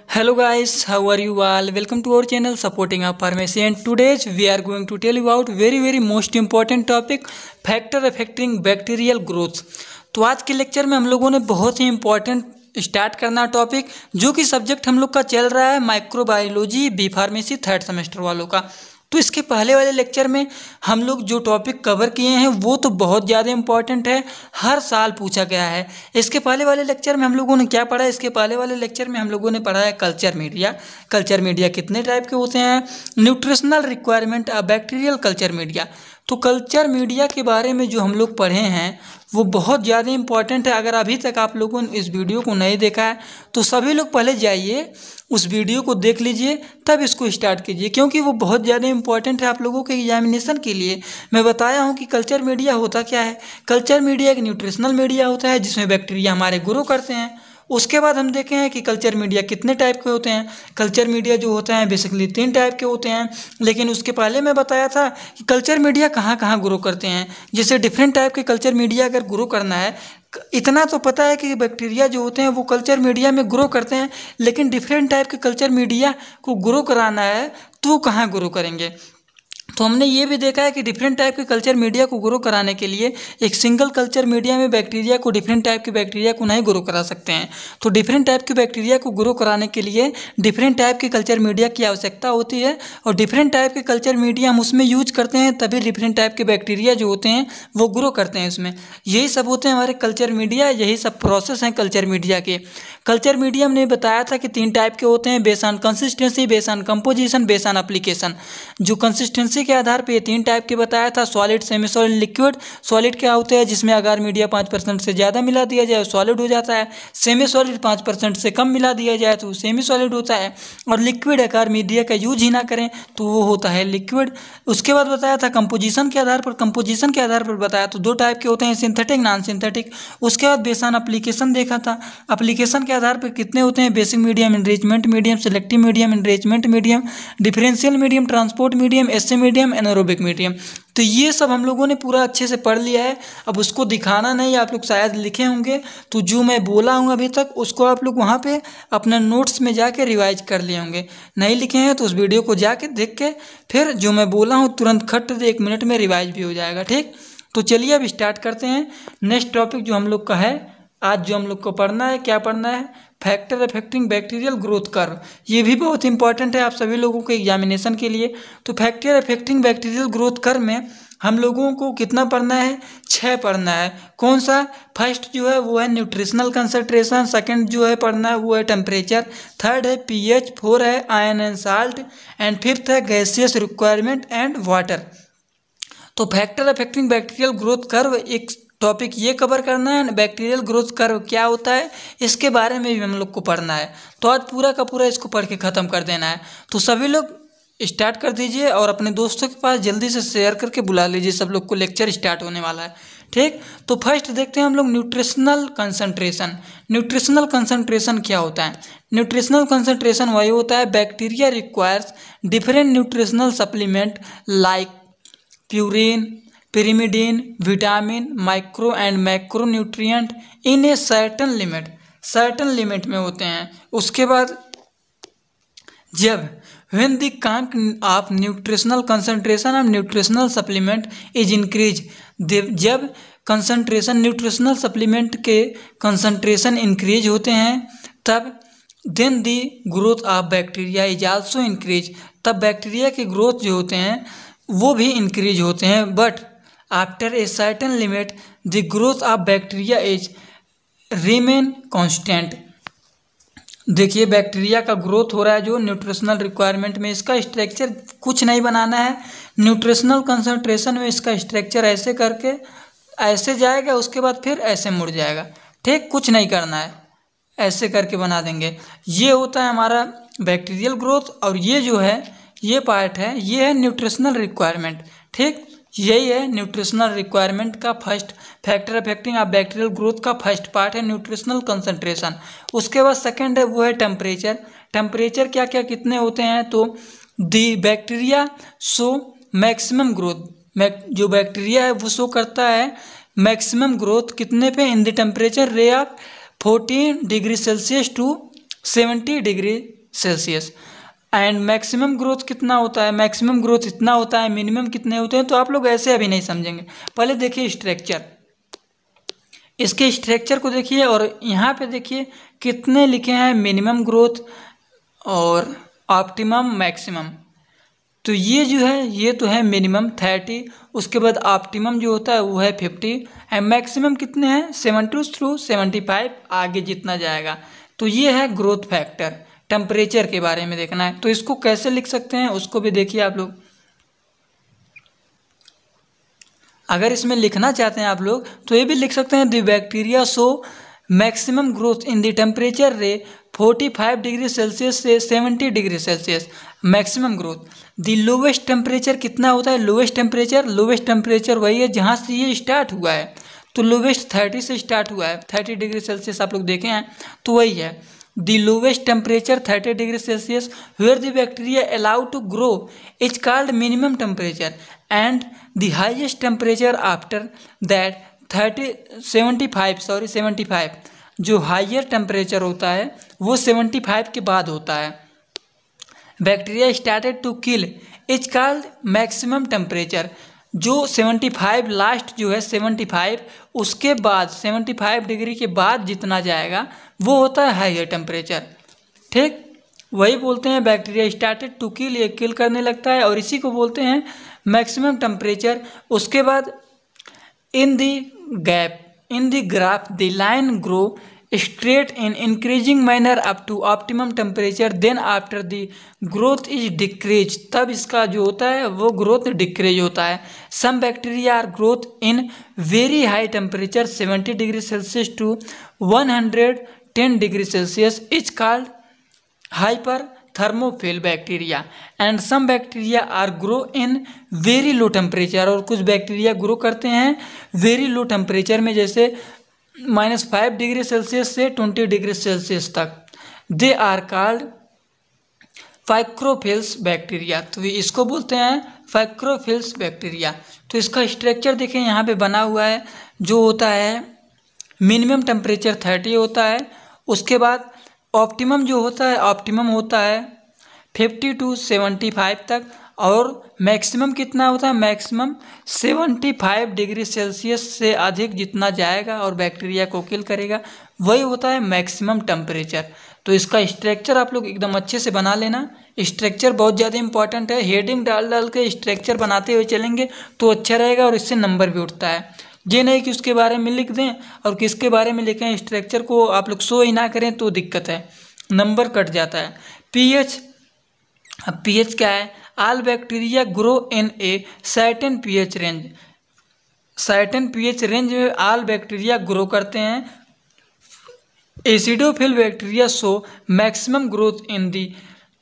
Hello guys, how are you all? Welcome to our channel supporting our pharmacy, and today we are going to tell you about very most important topic, factor affecting bacterial growth। तो आज के lecture में हम लोगों ने बहुत ही important start करना टॉपिक, जो कि सब्जेक्ट हम लोग का चल रहा है microbiology B pharmacy third semester वालों का। तो इसके पहले वाले लेक्चर में हम लोग जो टॉपिक कवर किए हैं वो तो बहुत ज़्यादा इंपॉर्टेंट है, हर साल पूछा गया है। इसके पहले वाले लेक्चर में हम लोगों ने क्या पढ़ा? इसके पहले वाले लेक्चर में हम लोगों ने पढ़ा है कल्चर मीडिया। कल्चर मीडिया कितने टाइप के होते हैं? Nutritional requirement of bacterial culture media. तो कल्चर मीडिया के बारे में जो हम लोग पढ़े हैं वो बहुत ज़्यादा इंपॉर्टेंट है। अगर अभी तक आप लोगों ने इस वीडियो को नहीं देखा है तो सभी लोग पहले जाइए उस वीडियो को देख लीजिए, तब इसको स्टार्ट कीजिए, क्योंकि वो बहुत ज़्यादा इंपॉर्टेंट है आप लोगों के एग्जामिनेशन के लिए। मैं बताया हूँ कि कल्चर मीडिया होता क्या है। कल्चर मीडिया एक न्यूट्रिशनल मीडिया होता है जिसमें बैक्टीरिया हमारे ग्रो करते हैं। उसके बाद हम देखे हैं कि कल्चर मीडिया कितने टाइप के होते हैं। कल्चर मीडिया जो होते हैं बेसिकली 3 टाइप के होते हैं, लेकिन उसके पहले मैं बताया था कि कल्चर मीडिया कहाँ कहाँ ग्रो करते हैं। जैसे डिफरेंट टाइप के कल्चर मीडिया अगर ग्रो करना है, इतना तो पता है कि बैक्टीरिया जो होते हैं वो कल्चर मीडिया में ग्रो करते हैं, लेकिन डिफरेंट टाइप के कल्चर मीडिया को ग्रो कराना है तो कहाँ ग्रो करेंगे। तो हमने ये भी देखा है कि डिफरेंट टाइप के कल्चर मीडिया को ग्रो कराने के लिए एक सिंगल कल्चर मीडिया में बैक्टीरिया को डिफरेंट टाइप के बैक्टीरिया को नहीं ग्रो करा सकते हैं। तो डिफरेंट टाइप के बैक्टीरिया को ग्रो कराने के लिए डिफरेंट टाइप के कल्चर मीडिया की आवश्यकता होती है, और डिफरेंट टाइप के कल्चर मीडिया हम उसमें यूज करते हैं, तभी डिफरेंट टाइप के बैक्टीरिया जो होते हैं वो ग्रो करते हैं उसमें। यही सब होते हैं हमारे कल्चर मीडिया, यही सब प्रोसेस हैं कल्चर मीडिया के। कल्चर मीडिया हमने बताया था कि 3 टाइप के होते हैं, base on consistency, base on composition, base on application. जो कंसिस्टेंसी के आधार पर 3 टाइप के बताया था, solid, semi solid, liquid. Solid क्या होता है? जिसमें अगर मीडिया 5% से ज़्यादा मिला दिया जाए सॉलिड हो जाता है। सेमी सॉलिड 5% से कम मिला दिया जाए तो सेमी सॉलिड होता है। और लिक्विड अगर मीडिया का यूज ही ना करें तो वो होता है लिक्विड। उसके बाद बताया था कंपोजिशन के आधार पर। कंपोजिशन के आधार पर बताया तो 2 टाइप के होते हैं, सिंथेटिक, नॉन सिंथेटिक। उसके बाद बेस ऑन एप्लीकेशन देखा था। एप्लीकेशन के आधार पर कितने होते हैं? Basic medium, enrichment medium, selective medium, enrichment medium, differential medium, transport medium, SA medium, anaerobic medium. तो ये सब हम लोगों ने पूरा अच्छे से पढ़ लिया है। अब उसको दिखाना नहीं, आप लोग शायद लिखे होंगे, तो जो मैं बोला हूँ अभी तक उसको आप लोग वहाँ पे अपना नोट्स में जाके रिवाइज कर लिए होंगे। नहीं लिखे हैं तो उस वीडियो को जाके देख के फिर जो मैं बोला हूँ तुरंत खट दे 1 मिनट में रिवाइज भी हो जाएगा। ठीक, तो चलिए अब स्टार्ट करते हैं। नेक्स्ट टॉपिक जो हम लोग का है आज, जो हम लोग को पढ़ना है, क्या पढ़ना है? Factor affecting bacterial growth curve. ये भी बहुत इंपॉर्टेंट है आप सभी लोगों के एग्जामिनेशन के लिए। तो factor affecting bacterial growth curve में हम लोगों को कितना पढ़ना है? 6 पढ़ना है। कौन सा? फर्स्ट जो है वो है न्यूट्रिशनल कंसंट्रेशन, सेकंड जो है पढ़ना है वो है टेम्परेचर, थर्ड है पीएच, 4 है iron and salt, and fifth है गैसियस रिक्वायरमेंट एंड वाटर। तो factor affecting bacterial growth curve एक टॉपिक ये कवर करना है। बैक्टीरियल ग्रोथ कर्व क्या होता है इसके बारे में भी हम लोग को पढ़ना है। तो आज पूरा का पूरा इसको पढ़ के ख़त्म कर देना है। तो सभी लोग स्टार्ट कर दीजिए और अपने दोस्तों के पास जल्दी से शेयर करके बुला लीजिए, सब लोग को लेक्चर स्टार्ट होने वाला है। ठीक, तो फर्स्ट देखते हैं हम लोग न्यूट्रिशनल कंसंट्रेशन। न्यूट्रिशनल कंसंट्रेशन क्या होता है? न्यूट्रिशनल कंसंट्रेशन वही होता है, bacteria requires different nutritional supplement like purine, pyrimidine, vitamin, micro and macro nutrient in a certain limit. Certain limit में होते हैं। उसके बाद जब when the count of nutritional concentration of nutritional supplement is increase, जब कंसंट्रेशन न्यूट्रिशनल सप्लीमेंट के concentration increase होते हैं तब then the growth of bacteria is also increase, तब बैक्टीरिया के ग्रोथ जो होते हैं वो भी इंक्रीज होते हैं। But after a certain limit the growth of bacteria is remain constant. देखिए बैक्टीरिया का ग्रोथ हो रहा है जो न्यूट्रिशनल रिक्वायरमेंट में, इसका स्ट्रक्चर कुछ नहीं बनाना है। न्यूट्रिशनल कंसंट्रेशन में इसका स्ट्रक्चर ऐसे करके ऐसे जाएगा, उसके बाद फिर ऐसे मुड़ जाएगा। ठीक, कुछ नहीं करना है, ऐसे करके बना देंगे। ये होता है हमारा बैक्टीरियल ग्रोथ, और ये जो है ये पार्ट है, ये है न्यूट्रिशनल रिक्वायरमेंट। ठीक, यही है न्यूट्रिशनल रिक्वायरमेंट का first factor affecting of bacterial growth का फर्स्ट पार्ट है न्यूट्रिशनल कंसंट्रेशन। उसके बाद सेकंड है वो है टेम्परेचर। टेम्परेचर क्या क्या कितने होते हैं? तो the bacteria show maximum growth, जो बैक्टीरिया है वो शो करता है मैक्सिमम ग्रोथ कितने पे? इन द टेम्परेचर रे of 14 degree Celsius to 70 degree Celsius. And maximum growth कितना होता है, मैक्सिमम ग्रोथ इतना होता है, मिनिमम कितने होते हैं, तो आप लोग ऐसे अभी नहीं समझेंगे। पहले देखिए स्ट्रक्चर, इसके स्ट्रक्चर को देखिए और यहाँ पे देखिए कितने लिखे हैं मिनिमम ग्रोथ और ऑप्टिमम मैक्सिमम। तो ये जो है ये तो है मिनिमम 30, उसके बाद ऑप्टिमम जो होता है वो है 50 एंड मैक्सिमम कितने हैं 70 थ्रू 75 आगे जितना जाएगा। तो ये है ग्रोथ फैक्टर। टेम्परेचर के बारे में देखना है तो इसको कैसे लिख सकते हैं उसको भी देखिए आप लोग। अगर इसमें लिखना चाहते हैं आप लोग तो ये भी लिख सकते हैं the bacteria show maximum growth in the temperature रे 45 डिग्री सेल्सियस से 70 degree Celsius maximum growth. The lowest temperature कितना होता है, लोवेस्ट टेम्परेचर वही है जहाँ से ये स्टार्ट हुआ है। तो लोवेस्ट 30 से स्टार्ट हुआ है, 30 डिग्री सेल्सियस आप लोग देखे हैं तो वही है। The lowest temperature 30 degree Celsius where the bacteria allowed to grow is called minimum temperature and the highest temperature after that 75 जो हाइयर टेम्परेचर होता है वो 75 के बाद होता है। Bacteria started to kill is called maximum temperature. जो 75 last जो है 75 उसके बाद 75 डिग्री के बाद जितना जाएगा वो होता है हाइयर टेम्परेचर। ठीक, वही बोलते हैं बैक्टीरिया स्टार्टेड टू किल, ये किल करने लगता है और इसी को बोलते हैं मैक्सिमम टेम्परेचर। उसके बाद in the graph the line grow straight in increasing manner up to optimum temperature, then after the growth is decreased, तब इसका जो होता है वो growth decrease होता है। some bacteria are growth in very high temperature 70 degree Celsius to 110 degree Celsius is called hyperthermophile bacteria and some bacteria are grow in very low temperature, और कुछ बैक्टीरिया ग्रो करते हैं वेरी लो टेम्परेचर में जैसे -5 degree Celsius से 20 degree Celsius तक। They are called फाइक्रोफिल्स bacteria, तो इसको बोलते हैं फाइक्रोफिल्स बैक्टीरिया। तो इसका स्ट्रक्चर देखें यहाँ पे बना हुआ है, जो होता है मिनिमम टेम्परेचर 30 होता है, उसके बाद ऑप्टिमम जो होता है ऑप्टिमम होता है 50 to 75 तक, और मैक्सिमम कितना होता है मैक्सिमम 75 डिग्री सेल्सियस से अधिक जितना जाएगा और बैक्टीरिया को किल करेगा वही होता है मैक्सिमम टेम्परेचर। तो इसका स्ट्रक्चर आप लोग एकदम अच्छे से बना लेना, स्ट्रक्चर बहुत ज़्यादा इंपॉर्टेंट है। हेडिंग डाल डाल के स्ट्रक्चर बनाते हुए चलेंगे तो अच्छा रहेगा और इससे नंबर भी उठता है। ये नहीं कि उसके बारे में लिख दें और किसके बारे में लिखें, स्ट्रक्चर को आप लोग शो ही ना करें तो दिक्कत है, नंबर कट जाता है। पीएच, अब पीएच क्या है, all bacteria grow in a certain pH range, certain pH range में ऑल बैक्टीरिया ग्रो करते हैं। Acidophil bacteria show maximum growth in the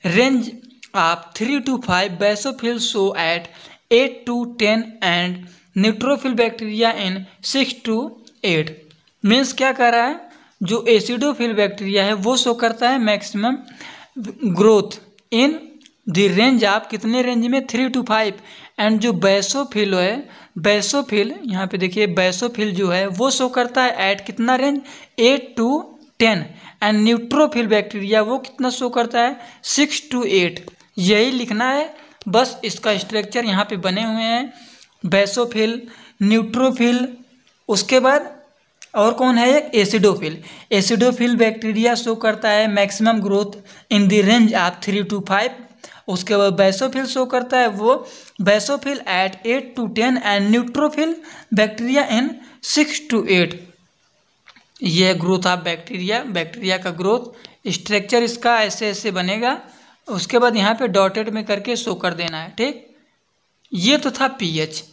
range of 3 to 5, basophil show at 8 to 10 and neutrophil bacteria in 6 to 8। Means क्या कर रहा है, जो acidophil bacteria है वो शो करता है maximum growth in the range आप कितने रेंज में 3 to 5, एंड जो बेसोफिल है, बेसोफिल यहाँ पे देखिए बेसोफिल जो है वो शो करता है एट कितना range 8 to 10, and neutrophil bacteria वो कितना शो करता है 6 to 8। यही लिखना है बस, इसका स्ट्रक्चर यहाँ पे बने हुए हैं, बेसोफिल, न्यूट्रोफिल, उसके बाद और कौन है एक एसिडोफिल। एसिडोफिल बैक्टीरिया शो करता है maximum growth in the range of 3 to 5, उसके बाद बेसोफिल शो करता है वो basophil at 8 to 10 and neutrophil bacteria in 6 to 8। यह ग्रोथ ऑफ बैक्टीरिया, बैक्टीरिया का ग्रोथ स्ट्रक्चर इसका ऐसे ऐसे बनेगा। उसके बाद यहाँ पे डॉटेड में करके शो कर देना है। ठीक, ये तो था पीएच,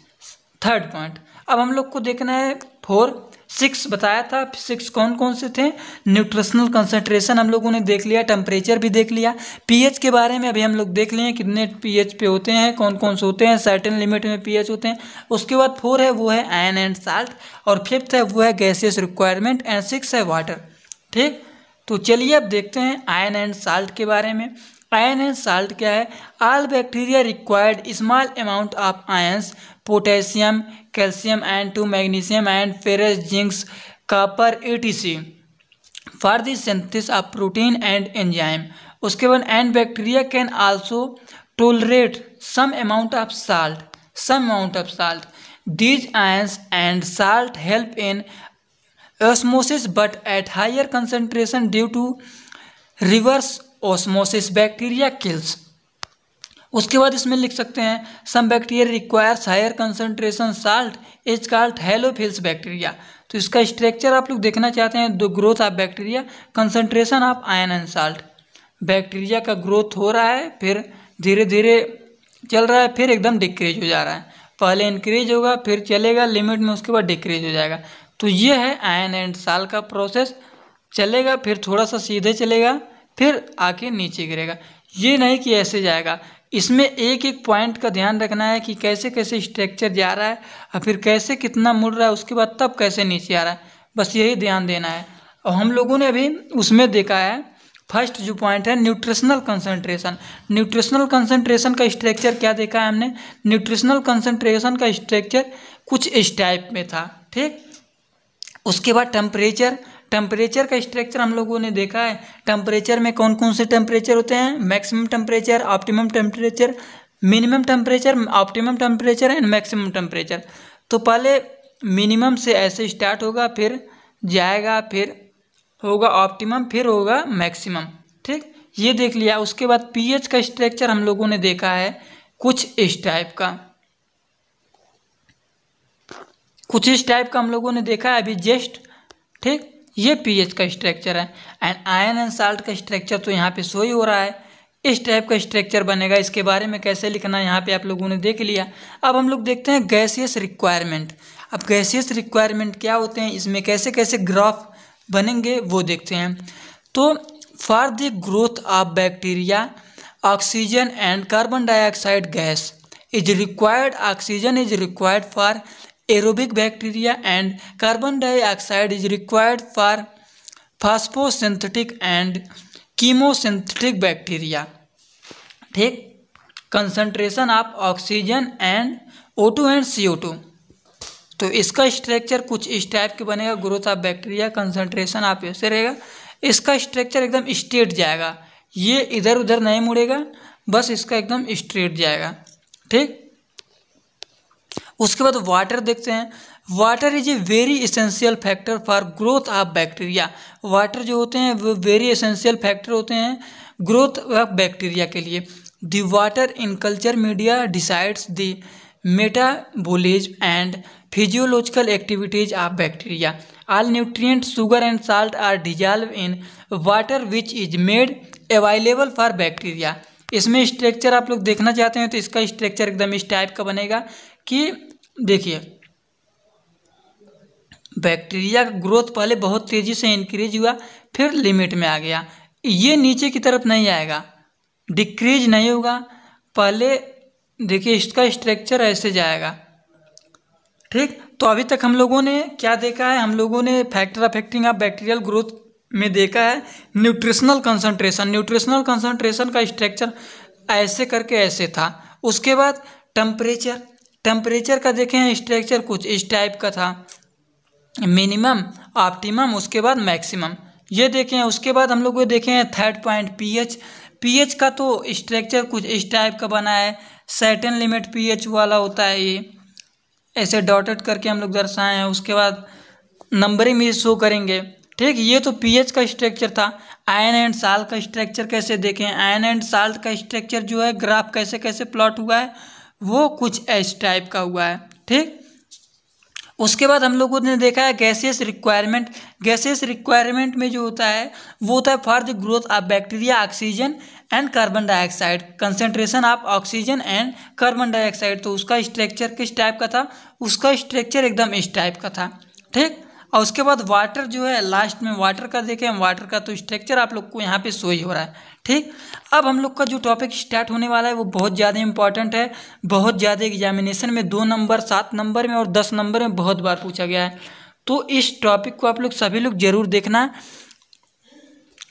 थर्ड पॉइंट। अब हम लोग को देखना है 4, 6 बताया था, 6 कौन कौन से थे, न्यूट्रिशनल कंसंट्रेशन हम लोगों ने देख लिया, टेम्परेचर भी देख लिया, पीएच के बारे में अभी हम लोग देख लिए कितने पीएच पे होते हैं, कौन कौन से होते हैं, सर्टेन लिमिट में पीएच होते हैं। उसके बाद 4 है वो है आयन एंड साल्ट, और 5th है वो है गैसियस रिक्वायरमेंट, एंड 6 है वाटर। ठीक, तो चलिए अब देखते हैं आयन एंड साल्ट के बारे में। आयन एंड साल्ट क्या है, all bacteria required small amount of ions, potassium, calcium and 2 magnesium and ferrous, zinc, copper etc for the synthesis of protein and enzyme. उसके बाद and bacteria can also tolerate some amount of salt these ions and salt help in osmosis but at higher concentration due to reverse osmosis bacteria kills। उसके बाद इसमें लिख सकते हैं some bacteria requires higher concentration salt is called halophiles bacteria. तो इसका structure आप लोग देखना चाहते हैं, the growth of bacteria, concentration of ion and salt. Bacteria का ग्रोथ हो रहा है, फिर धीरे धीरे चल रहा है, फिर एकदम डिक्रीज हो जा रहा है। पहले इंक्रीज होगा, फिर चलेगा लिमिट में, उसके बाद डिक्रीज हो जाएगा। तो ये है आयन एंड साल्ट का प्रोसेस। चलेगा, फिर थोड़ा सा सीधे चलेगा, फिर आके नीचे गिरेगा। ये नहीं कि ऐसे जाएगा। इसमें एक एक पॉइंट का ध्यान रखना है कि कैसे कैसे स्ट्रक्चर जा रहा है और फिर कैसे कितना मुड़ रहा है, उसके बाद तब कैसे नीचे आ रहा है, बस यही ध्यान देना है। और हम लोगों ने अभी उसमें देखा है, फर्स्ट जो पॉइंट है न्यूट्रिशनल कंसंट्रेशन। न्यूट्रिशनल कंसंट्रेशन का स्ट्रक्चर क्या देखा है हमने? न्यूट्रिशनल कंसंट्रेशन का स्ट्रक्चर कुछ इस टाइप में था, ठीक। उसके बाद टेम्परेचर का स्ट्रक्चर हम लोगों ने देखा है। टेम्परेचर में कौन कौन से टेम्परेचर होते हैं? Maximum temperature, optimum temperature, minimum temperature, optimum temperature and maximum temperature. तो पहले मिनिमम से ऐसे स्टार्ट होगा, फिर जाएगा, फिर होगा ऑप्टिमम, फिर होगा मैक्सिमम, ठीक। ये देख लिया। उसके बाद पीएच का स्ट्रक्चर हम लोगों ने देखा है कुछ इस टाइप का, हम लोगों ने देखा है अभी जस्ट, ठीक। ये पीएच का स्ट्रक्चर है। एंड आयन एंड साल्ट का स्ट्रक्चर तो यहाँ पे शो ही हो रहा है, इस टाइप का स्ट्रक्चर बनेगा। इसके बारे में कैसे लिखना है यहाँ पे आप लोगों ने देख लिया। अब हम लोग देखते हैं गैसियस रिक्वायरमेंट। अब गैसियस रिक्वायरमेंट क्या होते हैं, इसमें कैसे कैसे ग्राफ बनेंगे वो देखते हैं। तो for the growth of bacteria oxygen and carbon dioxide gas is required. Oxygen is required for aerobic bacteria and carbon dioxide is required for photosynthetic and chemosynthetic bacteria, ठीक। Concentration of oxygen and O2 and CO2। तो इसका structure कुछ इस type के बनेगा। Growth of bacteria, concentration आप ऐसे रहेगा। इसका स्ट्रक्चर एकदम स्ट्रेट जाएगा, ये इधर उधर नहीं मुड़ेगा, बस इसका एकदम स्ट्रेट जाएगा, ठीक। उसके बाद वाटर देखते हैं। Water is a very essential factor for growth of bacteria. Water जो होते हैं वो वेरी एसेंशियल फैक्टर होते हैं ग्रोथ ऑफ बैक्टीरिया के लिए। The water in culture media decides the metabolism and physiological activities of bacteria. All nutrient, sugar and salt are dissolve in water which is made available for bacteria. इसमें structure आप लोग देखना चाहते हैं तो इसका स्ट्रक्चर एकदम इस टाइप का बनेगा कि देखिए बैक्टीरिया का ग्रोथ पहले बहुत तेज़ी से इंक्रीज हुआ, फिर लिमिट में आ गया। ये नीचे की तरफ नहीं आएगा, डिक्रीज नहीं होगा। पहले देखिए इसका स्ट्रक्चर ऐसे जाएगा, ठीक। तो अभी तक हम लोगों ने क्या देखा है? हम लोगों ने factor affecting of bacterial growth में देखा है न्यूट्रिशनल कंसंट्रेशन। न्यूट्रिशनल कंसंट्रेशन का स्ट्रक्चर ऐसे करके ऐसे था। उसके बाद टेम्परेचर का देखें स्ट्रक्चर कुछ इस टाइप का था, मिनिमम, ऑप्टिमम, उसके बाद मैक्सिमम, ये देखें। उसके बाद हम लोग को देखें थर्ड पॉइंट पीएच का तो स्ट्रक्चर कुछ इस टाइप का बना है। सर्टेन लिमिट पीएच वाला होता है, ये ऐसे डॉटेड करके हम लोग दर्शाए हैं। उसके बाद नंबरिंग भी शो करेंगे, ठीक। ये तो पीएच का स्ट्रक्चर था। आयन एंड साल्ट का स्ट्रक्चर कैसे देखें? आयन एंड साल्ट का स्ट्रक्चर जो है ग्राफ कैसे कैसे प्लॉट हुआ है वो कुछ इस टाइप का हुआ है, ठीक। उसके बाद हम लोगों ने देखा है गैसियस रिक्वायरमेंट। गैसियस रिक्वायरमेंट में जो होता है वो होता है for the growth of bacteria oxygen and carbon dioxide, concentration of oxygen and carbon dioxide. तो उसका स्ट्रक्चर किस टाइप का था? उसका स्ट्रक्चर एकदम इस टाइप का था, ठीक। और उसके बाद वाटर जो है लास्ट में वाटर का देखें, वाटर का तो स्ट्रक्चर आप लोग को यहाँ पे शो ही हो रहा है, ठीक। अब हम लोग का जो टॉपिक स्टार्ट होने वाला है वो बहुत ज़्यादा इंपॉर्टेंट है, बहुत ज़्यादा एग्जामिनेशन में 2 नंबर, 7 नंबर में और 10 नंबर में बहुत बार पूछा गया है। तो इस टॉपिक को आप लोग सभी लोग जरूर देखना।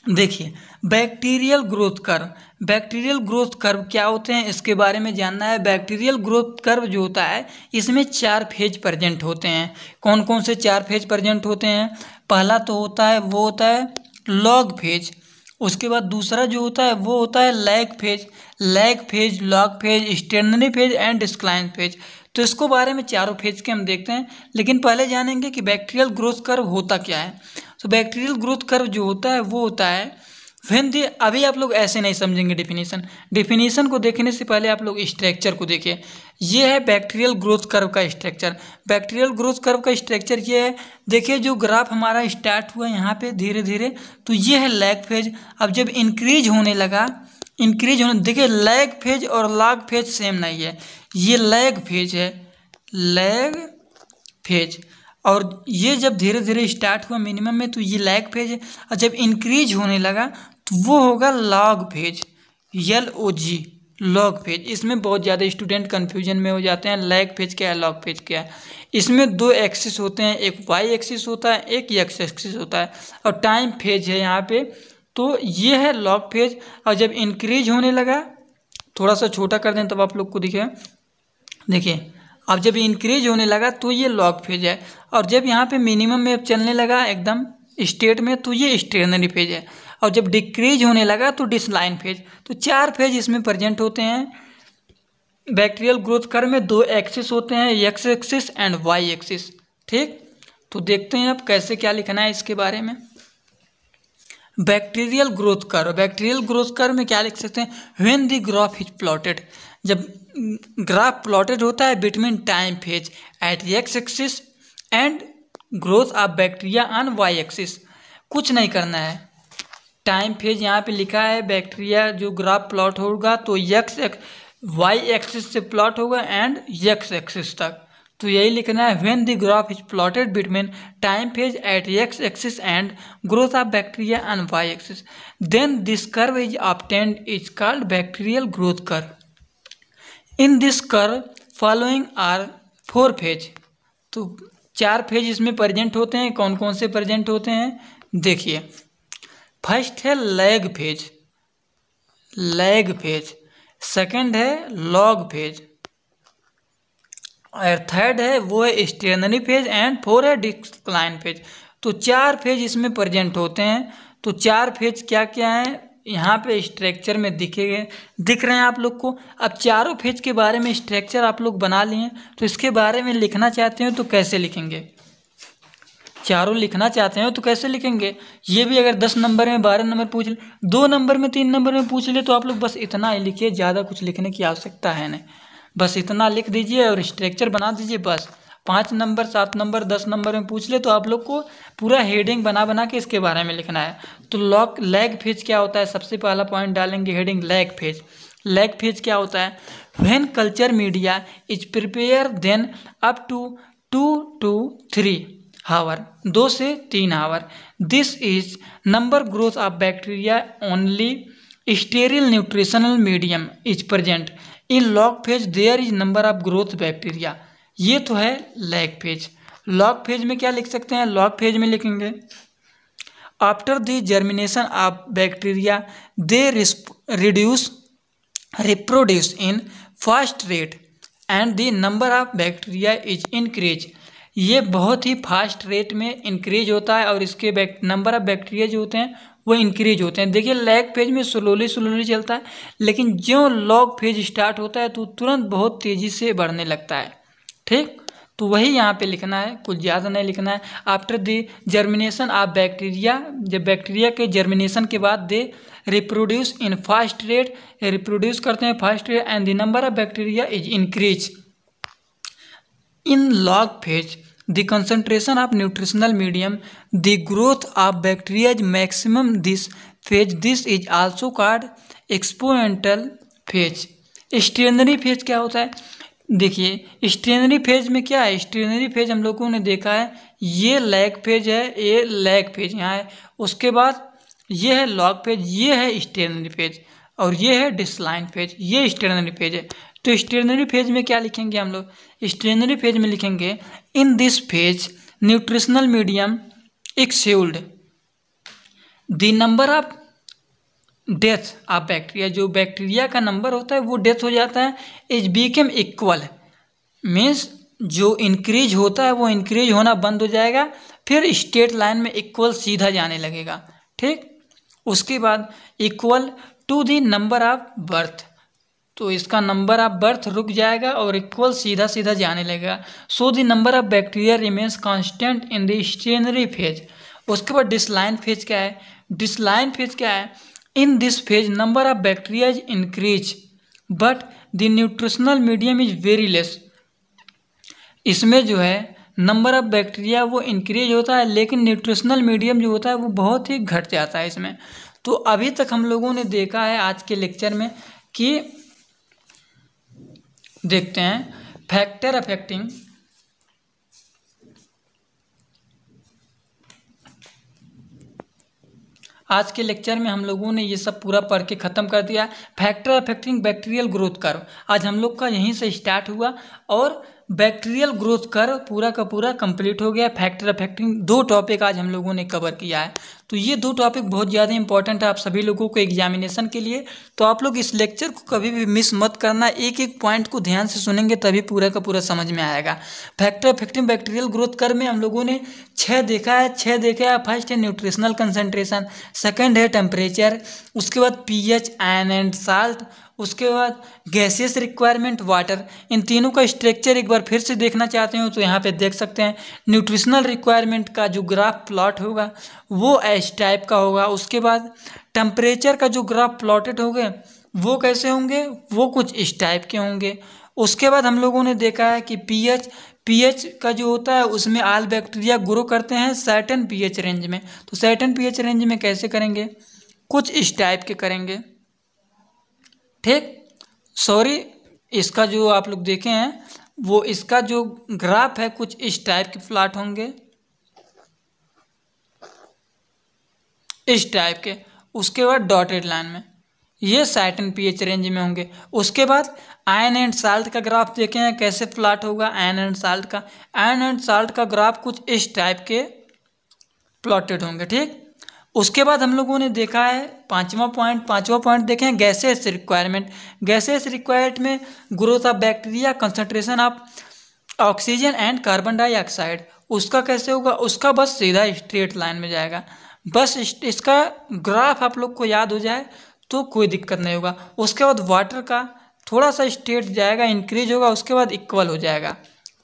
देखिए bacterial growth curve, bacterial growth curve क्या होते हैं इसके बारे में जानना है। बैक्टीरियल ग्रोथ कर्व जो होता है इसमें 4 फेज प्रेजेंट होते हैं। कौन कौन से 4 फेज प्रेजेंट होते हैं? पहला तो होता है वो होता है लॉग फेज, उसके बाद दूसरा जो होता है वो होता है lag phase, log phase, stationary phase and decline phase. तो इसको बारे में चारों फेज के हम देखते हैं, लेकिन पहले जानेंगे कि बैक्टीरियल ग्रोथ कर्व होता क्या है। तो बैक्टीरियल ग्रोथ कर्व जो होता है वो होता है अभी आप लोग ऐसे नहीं समझेंगे डिफिनीशन को देखने से पहले आप लोग स्ट्रक्चर को देखिए। ये है बैक्टीरियल ग्रोथ कर्व का स्ट्रक्चर। बैक्टीरियल ग्रोथ कर्व का स्ट्रक्चर ये है, देखिए जो ग्राफ हमारा स्टार्ट हुआ यहाँ पे धीरे धीरे, तो ये है लैग फेज। अब जब इंक्रीज होने, देखिए लैग फेज और लॉग फेज सेम नहीं है, ये लैग फेज है, लैग फेज। और ये जब धीरे धीरे स्टार्ट हुआ मिनिमम में तो ये लैग फेज है, और जब इंक्रीज होने लगा तो वो होगा log phase, LOG, log phase. इसमें बहुत ज़्यादा स्टूडेंट कन्फ्यूजन में हो जाते हैं, लैग फेज क्या है, लॉग फेज क्या है। इसमें दो एक्सिस होते हैं, एक वाई एक्सिस होता है, एक एक्स एक्सिस होता है, और टाइम फेज है यहाँ पे। तो ये है लॉग फेज। और जब इंक्रीज होने लगा, थोड़ा सा छोटा कर दें तब आप लोग को दिखे, देखिए अब जब इंक्रीज होने लगा तो ये लॉग फेज है, और जब यहाँ पे मिनिमम में अब चलने लगा एकदम स्टेट में तो ये स्टेशनरी फेज है, और जब डिक्रीज होने लगा तो डिक्लाइन फेज। तो चार फेज इसमें प्रेजेंट होते हैं। बैक्टीरियल ग्रोथ कर्व में दो एक्सिस होते हैं, X axis and Y axis. ठीक, तो देखते हैं अब कैसे क्या लिखना है इसके बारे में। बैक्टीरियल ग्रोथ कर्व में क्या लिख सकते हैं, when the graph is plotted, जब ग्राफ प्लॉटेड होता है between time phase at X axis and growth of bacteria on Y axis. कुछ नहीं करना है, टाइम फेज यहाँ पे लिखा है, बैक्टीरिया जो ग्राफ प्लॉट होगा तो वाई एक्सिस से प्लॉट होगा एंड एक्स एक्सिस तक। तो यही लिखना है, when the graph is plotted between time phase at X axis and growth of bacteria on Y axis, then this curve is obtained is called bacterial growth curve. In this curve following are 4 phase. तो 4 phase इसमें present होते हैं। कौन कौन से present होते हैं देखिए, फर्स्ट है लैग फेज, सेकंड है लॉग फेज, और थर्ड है वो है स्टेशनरी फेज, एंड 4 है डिक्लाइन फेज। तो 4 फेज इसमें प्रेजेंट होते हैं। तो 4 फेज क्या क्या है यहाँ पे स्ट्रक्चर में दिख रहे हैं आप लोग को। अब चारों फेज के बारे में स्ट्रक्चर आप लोग बना लिए, तो इसके बारे में लिखना चाहते हो तो कैसे लिखेंगे, चारों लिखना चाहते हो तो कैसे लिखेंगे। ये भी अगर 10 नंबर में 12 नंबर पूछ ले, 2 नंबर में 3 नंबर में पूछ ले, तो आप लोग बस इतना ही लिखिए, ज़्यादा कुछ लिखने की आवश्यकता है नहीं, बस इतना लिख दीजिए और स्ट्रक्चर बना दीजिए बस। 5 नंबर 7 नंबर 10 नंबर में पूछ ले तो आप लोग को पूरा हेडिंग बना के इसके बारे में लिखना है। तो लैग फेज क्या होता है, सबसे पहला पॉइंट डालेंगे हेडिंग लैग फेज क्या होता है, when culture media is prepare then up to 2 to 3 hour, 2 से 3 hour, this is number growth of bacteria only sterile nutritional medium is present in log phase, there is number of growth bacteria. ये तो है lag phase. Log phase में क्या लिख सकते हैं, log phase में लिखेंगे after the germination of bacteria they reproduce in fast rate and the number of bacteria is increase. ये बहुत ही फास्ट रेट में इंक्रीज होता है और इसके नंबर ऑफ बैक्टीरिया जो होते हैं वो इंक्रीज होते हैं। देखिए लैग फेज में स्लोली चलता है, लेकिन जो लॉग फेज स्टार्ट होता है तो तुरंत बहुत तेज़ी से बढ़ने लगता है। ठीक, तो वही यहाँ पे लिखना है, कुछ ज़्यादा नहीं लिखना है। After the germination of bacteria, जब बैक्टीरिया के जर्मिनेशन के बाद they reproduce in fast rate, reproduce करते हैं fast rate, and the number of bacteria is increase in log phase, the concentration of nutritional medium, the growth of bacteria is maximum this phase, this is also called exponential phase। Stationary phase क्या होता है, देखिए stationary phase में क्या है, stationary phase हम लोगों ने देखा है, ये लैग फेज है, ये लैग फेज यहाँ है, उसके बाद ये है लॉग फेज, ये है स्टेशनरी फेज, और ये है डिक्लाइन फेज, ये स्टेशनरी फेज है। तो स्टेशनरी फेज में क्या लिखेंगे हम लोग, स्टेशनरी फेज में लिखेंगे in this phase nutritional medium excelled the number of death of bacteria, जो बैक्टीरिया का नंबर होता है वो डेथ हो जाता है, इज बिकम इक्वल, मीन्स जो इंक्रीज होता है वो इंक्रीज होना बंद हो जाएगा, फिर स्ट्रेट लाइन में इक्वल सीधा जाने लगेगा। ठीक, उसके बाद equal to the number of birth, तो इसका नंबर ऑफ बर्थ रुक जाएगा और इक्वल सीधा सीधा जाने लगेगा। So the number of bacteria remains constant in the stationary phase. उसके बाद डिसलाइन फेज क्या है? डिसलाइन फेज क्या है? In this phase number of bacteria is increase but the nutritional medium is very less. इसमें जो है नंबर ऑफ बैक्टीरिया वो इंक्रीज होता है, लेकिन न्यूट्रिशनल मीडियम जो होता है वो बहुत ही घट जाता है इसमें। तो अभी तक हम लोगों ने देखा है आज के लेक्चर में कि देखते हैं फैक्टर अफेक्टिंग आज के लेक्चर में हम लोगों ने ये सब पूरा पढ़ के ख़त्म कर दिया। Factor affecting bacterial growth curve आज हम लोग का यहीं से स्टार्ट हुआ और बैक्टीरियल ग्रोथ कर्व पूरा का पूरा कंप्लीट हो गया। फैक्टर अफेक्टिंग 2 टॉपिक आज हम लोगों ने कवर किया है। तो ये 2 टॉपिक बहुत ज़्यादा इंपॉर्टेंट है आप सभी लोगों को एग्जामिनेशन के लिए। तो आप लोग इस लेक्चर को कभी भी मिस मत करना, एक एक पॉइंट को ध्यान से सुनेंगे तभी पूरा का पूरा समझ में आएगा। Factor affecting bacterial growth curve में हम लोगों ने 6 देखा है। फर्स्ट है न्यूट्रिशनल कंसनट्रेशन, सेकेंड है टेम्परेचर, उसके बाद pH, आयन एंड साल्ट, उसके बाद गैसियस रिक्वायरमेंट वाटर। इन तीनों का स्ट्रक्चर एक बार फिर से देखना चाहते हो तो यहाँ पे देख सकते हैं। न्यूट्रिशनल रिक्वायरमेंट का जो ग्राफ प्लॉट होगा वो इस टाइप का होगा। उसके बाद टेम्परेचर का जो ग्राफ प्लॉटेड होंगे वो कैसे होंगे? वो कुछ इस टाइप के होंगे। उसके बाद हम लोगों ने देखा है कि pH का जो होता है उसमें ऑल बैक्टीरिया ग्रो करते हैं सर्टेन pH रेंज में। तो सर्टेन pH रेंज में कैसे करेंगे? कुछ इस टाइप के करेंगे, ठीक। सॉरी, इसका जो आप लोग देखे हैं वो इसका जो ग्राफ है कुछ इस टाइप के प्लॉट होंगे, इस टाइप के। उसके बाद डॉटेड लाइन में ये सर्टेन pH रेंज में होंगे। उसके बाद आयन एंड साल्ट का ग्राफ देखें हैं कैसे प्लॉट होगा। आयन एंड साल्ट का ग्राफ कुछ इस टाइप के प्लॉटेड होंगे, ठीक। उसके बाद हम लोगों ने देखा है पांचवा पॉइंट देखें हैं गैसेस रिक्वायरमेंट। गैसेस रिक्वायर्ड में growth of bacteria, concentration of oxygen and carbon dioxide. उसका कैसे होगा? उसका बस सीधा स्ट्रेट लाइन में जाएगा। बस इसका ग्राफ आप लोग को याद हो जाए तो कोई दिक्कत नहीं होगा। उसके बाद वाटर का थोड़ा सा स्टेट जाएगा, इंक्रीज होगा, उसके बाद इक्वल हो जाएगा,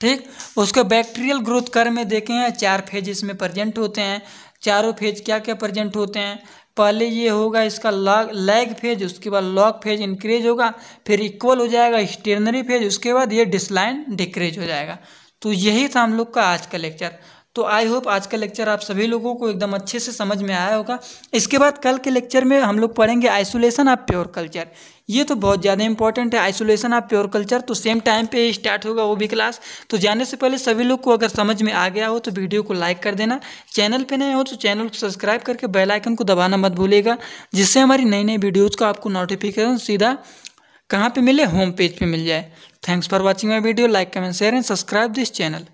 ठीक। उसके बैक्टीरियल ग्रोथ कर्व में देखें हैं 4 फेज इसमें प्रेजेंट होते हैं। चारों फेज क्या क्या प्रेजेंट होते हैं? पहले ये होगा इसका लैग फेज, उसके बाद लॉग फेज इंक्रीज होगा, फिर इक्वल हो जाएगा स्टेरनरी फेज, उसके बाद ये डिसलाइन डिक्रीज हो जाएगा। तो यही था हम लोग का आज का लेक्चर। तो आई होप आज का लेक्चर आप सभी लोगों को एकदम अच्छे से समझ में आया होगा। इसके बाद कल के लेक्चर में हम लोग पढ़ेंगे आइसोलेशन ऑफ प्योर कल्चर। ये तो बहुत ज़्यादा इंपॉर्टेंट है, आइसोलेशन ऑफ प्योर कल्चर। तो सेम टाइम पे स्टार्ट होगा वो भी क्लास। तो जाने से पहले सभी लोग को अगर समझ में आ गया हो तो वीडियो को लाइक कर देना। चैनल पे नए हो तो चैनल को सब्सक्राइब करके बेल आइकन को दबाना मत भूलिएगा, जिससे हमारी नई नई वीडियोज़ का आपको नोटिफिकेशन सीधा कहाँ पर मिले? होम पेज पर मिल जाए। Thanks for watching my video. Like, comment, share and subscribe this channel.